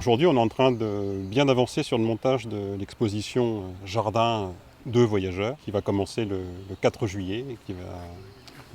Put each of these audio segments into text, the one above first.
Aujourd'hui, on est en train de bien avancer sur le montage de l'exposition Jardin de voyageurs qui va commencer le 4 juillet et qui va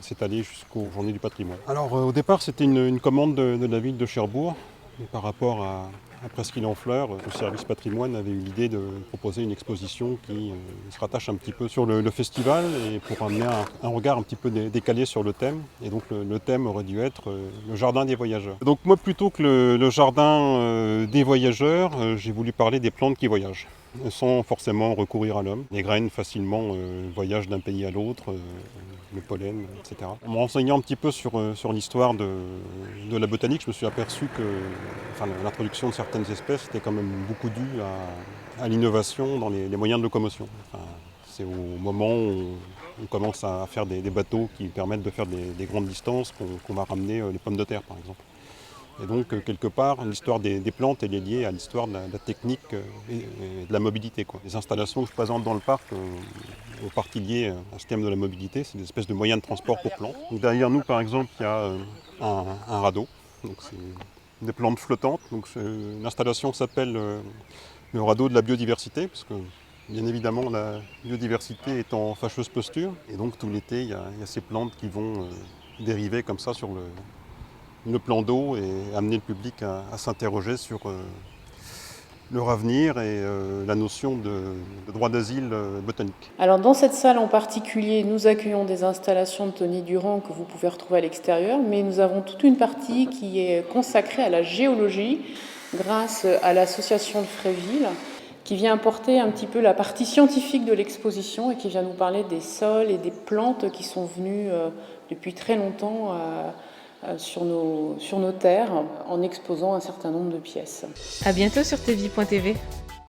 s'étaler jusqu'aux Journées du patrimoine. Alors au départ, c'était une commande de la ville de Cherbourg. Et par rapport à Presqu'île en Fleurs, le service patrimoine avait eu l'idée de proposer une exposition qui se rattache un petit peu sur le festival et pour amener un regard un petit peu décalé sur le thème. Et donc le thème aurait dû être le jardin des voyageurs. Donc moi, plutôt que le jardin des voyageurs, j'ai voulu parler des plantes qui voyagent, sans forcément recourir à l'homme. Les graines facilement voyagent d'un pays à l'autre, le pollen, etc. En me renseignant un petit peu sur l'histoire de la botanique, je me suis aperçu que l'introduction de certaines espèces était quand même beaucoup due à l'innovation dans les moyens de locomotion. C'est au moment où on commence à faire des bateaux qui permettent de faire des grandes distances qu'on va ramener les pommes de terre, par exemple. Et donc, quelque part, l'histoire des plantes elle est liée à l'histoire de la technique et de la mobilité, quoi. Les installations que je présente dans le parc ont partie liées à ce thème de la mobilité. C'est des espèces de moyens de transport pour plantes. Donc, derrière nous, par exemple, il y a un radeau. Donc, c'est des plantes flottantes. Donc, l'installation s'appelle le radeau de la biodiversité, parce que bien évidemment, la biodiversité est en fâcheuse posture. Et donc, tout l'été, il y a ces plantes qui vont dériver comme ça sur le plan d'eau et amener le public à s'interroger sur leur avenir et la notion de droit d'asile botanique. Alors dans cette salle en particulier, nous accueillons des installations de Tony Durand que vous pouvez retrouver à l'extérieur, mais nous avons toute une partie qui est consacrée à la géologie grâce à l'association de Fréville, qui vient apporter un petit peu la partie scientifique de l'exposition et qui vient nous parler des sols et des plantes qui sont venues depuis très longtemps sur nos terres en exposant un certain nombre de pièces. À bientôt sur tvi.tv.